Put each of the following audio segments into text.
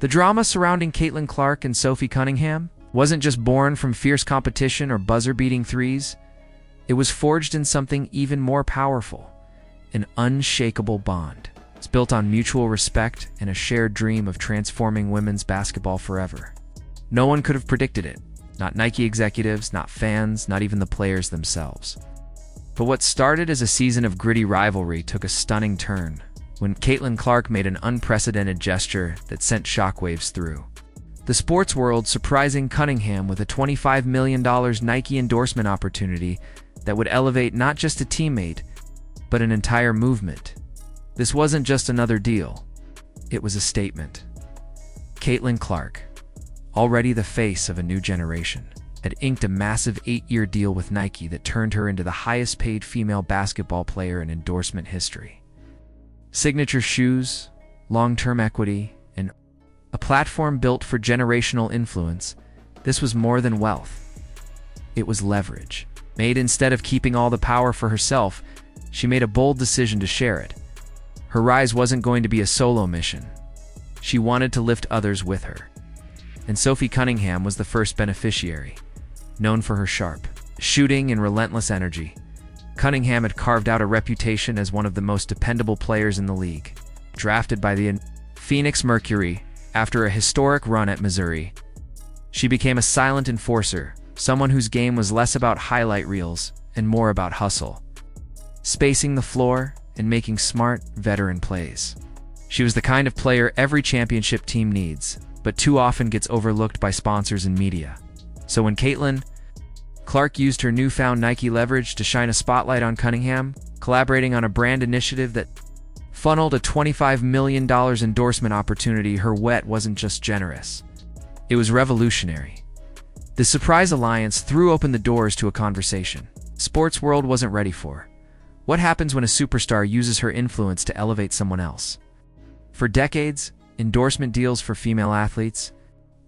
The drama surrounding Caitlin Clark and Sophie Cunningham wasn't just born from fierce competition or buzzer-beating threes. It was forged in something even more powerful, an unshakable bond. It's built on mutual respect and a shared dream of transforming women's basketball forever. No one could have predicted it. Not Nike executives, not fans, not even the players themselves. But what started as a season of gritty rivalry took a stunning turn when Caitlin Clark made an unprecedented gesture that sent shockwaves through the sports world, surprising Cunningham with a $25 million Nike endorsement opportunity that would elevate not just a teammate, but an entire movement. This wasn't just another deal. It was a statement. Caitlin Clark, already the face of a new generation, had inked a massive 8-year deal with Nike that turned her into the highest-paid female basketball player in endorsement history. Signature shoes, long-term equity, and a platform built for generational influence. This was more than wealth. It was leverage. Made instead of keeping all the power for herself, she made a bold decision to share it. Her rise wasn't going to be a solo mission. She wanted to lift others with her. And Sophie Cunningham was the first beneficiary. Known for her sharp shooting and relentless energy, Cunningham had carved out a reputation as one of the most dependable players in the league. Drafted by the Phoenix Mercury after a historic run at Missouri, she became a silent enforcer, someone whose game was less about highlight reels and more about hustle, spacing the floor and making smart, veteran plays. She was the kind of player every championship team needs, but too often gets overlooked by sponsors and media. So when Caitlin Clark used her newfound Nike leverage to shine a spotlight on Cunningham, collaborating on a brand initiative that funneled a $25 million endorsement opportunity, her wet wasn't just generous. It was revolutionary. The surprise alliance threw open the doors to a conversation sports world wasn't ready for. What happens when a superstar uses her influence to elevate someone else? For decades, endorsement deals for female athletes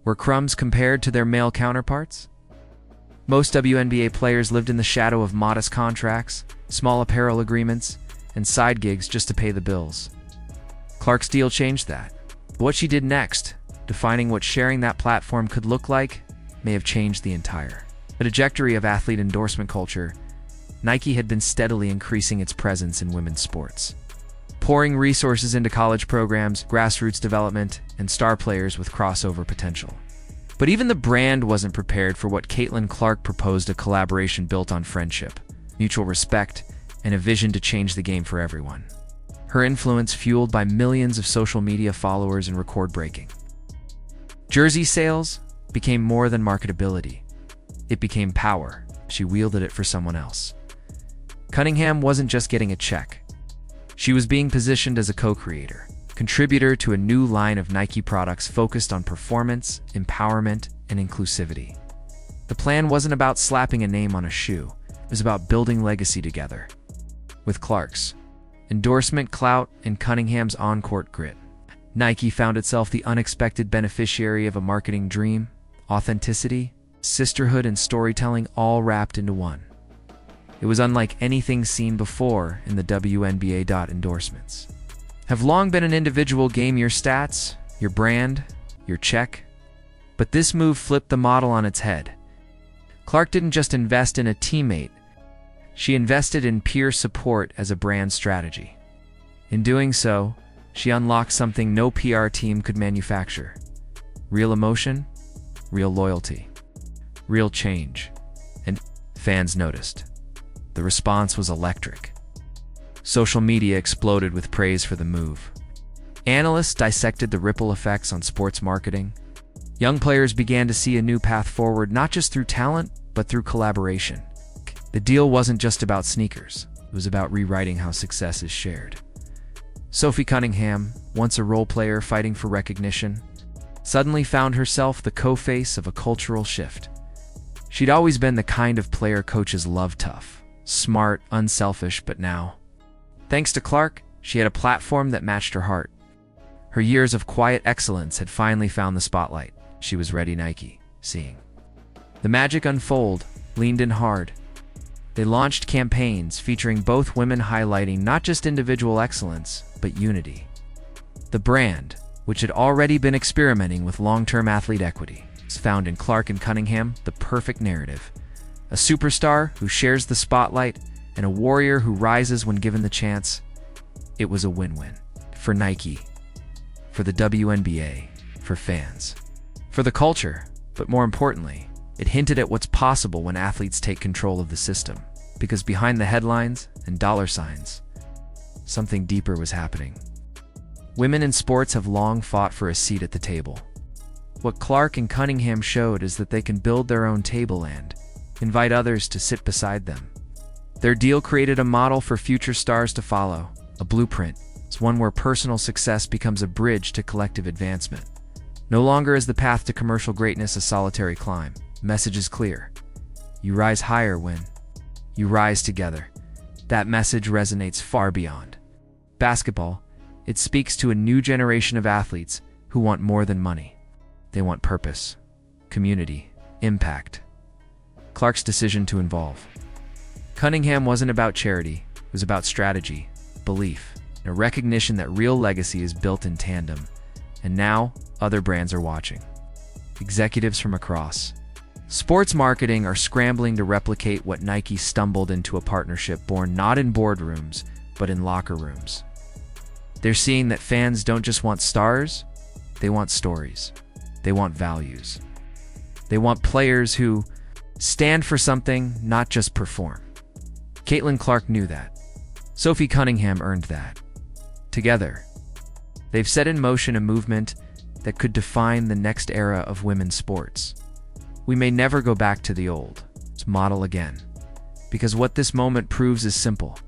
were crumbs compared to their male counterparts. Most WNBA players lived in the shadow of modest contracts, small apparel agreements, and side gigs just to pay the bills. Clark's deal changed that. What she did next, defining what sharing that platform could look like, may have changed the entire trajectory of athlete endorsement culture. Nike had been steadily increasing its presence in women's sports, pouring resources into college programs, grassroots development, and star players with crossover potential. But even the brand wasn't prepared for what Caitlin Clark proposed: a collaboration built on friendship, mutual respect, and a vision to change the game for everyone. Her influence fueled by millions of social media followers and record-breaking jersey sales became more than marketability. It became power. She wielded it for someone else. Cunningham wasn't just getting a check. She was being positioned as a co-creator, contributor to a new line of Nike products focused on performance, empowerment, and inclusivity. The plan wasn't about slapping a name on a shoe. It was about building legacy together. With Clark's endorsement clout and Cunningham's on-court grit, Nike found itself the unexpected beneficiary of a marketing dream: authenticity, sisterhood, and storytelling all wrapped into one. It was unlike anything seen before in the WNBA. Endorsements have long been an individual game: your stats, your brand, your check. But this move flipped the model on its head. Clark didn't just invest in a teammate, she invested in peer support as a brand strategy. In doing so, she unlocked something no PR team could manufacture: real emotion, real loyalty, real change. And fans noticed. The response was electric. Social media exploded with praise for the move. Analysts dissected the ripple effects on sports marketing. Young players began to see a new path forward, not just through talent, but through collaboration. The deal wasn't just about sneakers. It was about rewriting how success is shared. Sophie Cunningham, once a role player fighting for recognition, suddenly found herself the co-face of a cultural shift. She'd always been the kind of player coaches love: tough, smart, unselfish, but now, thanks to Clark, she had a platform that matched her heart. Her years of quiet excellence had finally found the spotlight. She was ready. Nike, seeing the magic unfold, leaned in hard. They launched campaigns featuring both women, highlighting not just individual excellence, but unity. The brand, which had already been experimenting with long-term athlete equity, is found in Clark and Cunningham the perfect narrative. A superstar who shares the spotlight and a warrior who rises when given the chance. It was a win-win. For Nike, for the WNBA, for fans, for the culture, but more importantly, it hinted at what's possible when athletes take control of the system. Because behind the headlines and dollar signs, something deeper was happening. Women in sports have long fought for a seat at the table. What Clark and Cunningham showed is that they can build their own table and invite others to sit beside them. Their deal created a model for future stars to follow, a blueprint. It's one where personal success becomes a bridge to collective advancement. No longer is the path to commercial greatness a solitary climb. The message is clear. You rise higher when you rise together. That message resonates far beyond basketball. It speaks to a new generation of athletes who want more than money. They want purpose, community, impact. Clark's decision to involve Cunningham wasn't about charity. It was about strategy, belief, and a recognition that real legacy is built in tandem. And now, other brands are watching. Executives from across sports marketing are scrambling to replicate what Nike stumbled into, a partnership born not in boardrooms, but in locker rooms. They're seeing that fans don't just want stars, they want stories. They want values. They want players who stand for something, not just perform. Caitlin Clark knew that. Sophie Cunningham earned that. Together, they've set in motion a movement that could define the next era of women's sports. We may never go back to the old. Let's model again. Because what this moment proves is simple.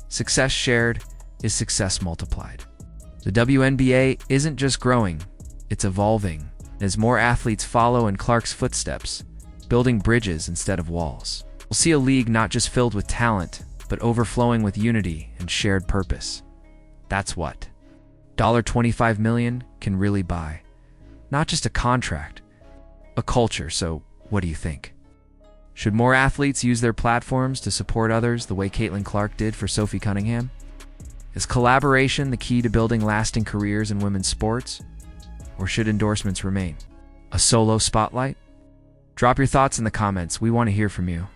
Success shared is success multiplied. The WNBA isn't just growing, it's evolving. As more athletes follow in Clark's footsteps, building bridges instead of walls. We'll see a league not just filled with talent, but overflowing with unity and shared purpose. That's what $25 million can really buy. Not just a contract, a culture. So what do you think? Should more athletes use their platforms to support others the way Caitlin Clark did for Sophie Cunningham? Is collaboration the key to building lasting careers in women's sports? Or should endorsements remain a solo spotlight? Drop your thoughts in the comments. We want to hear from you.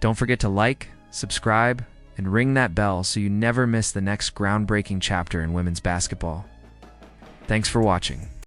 Don't forget to like, subscribe, and ring that bell so you never miss the next groundbreaking chapter in women's basketball. Thanks for watching.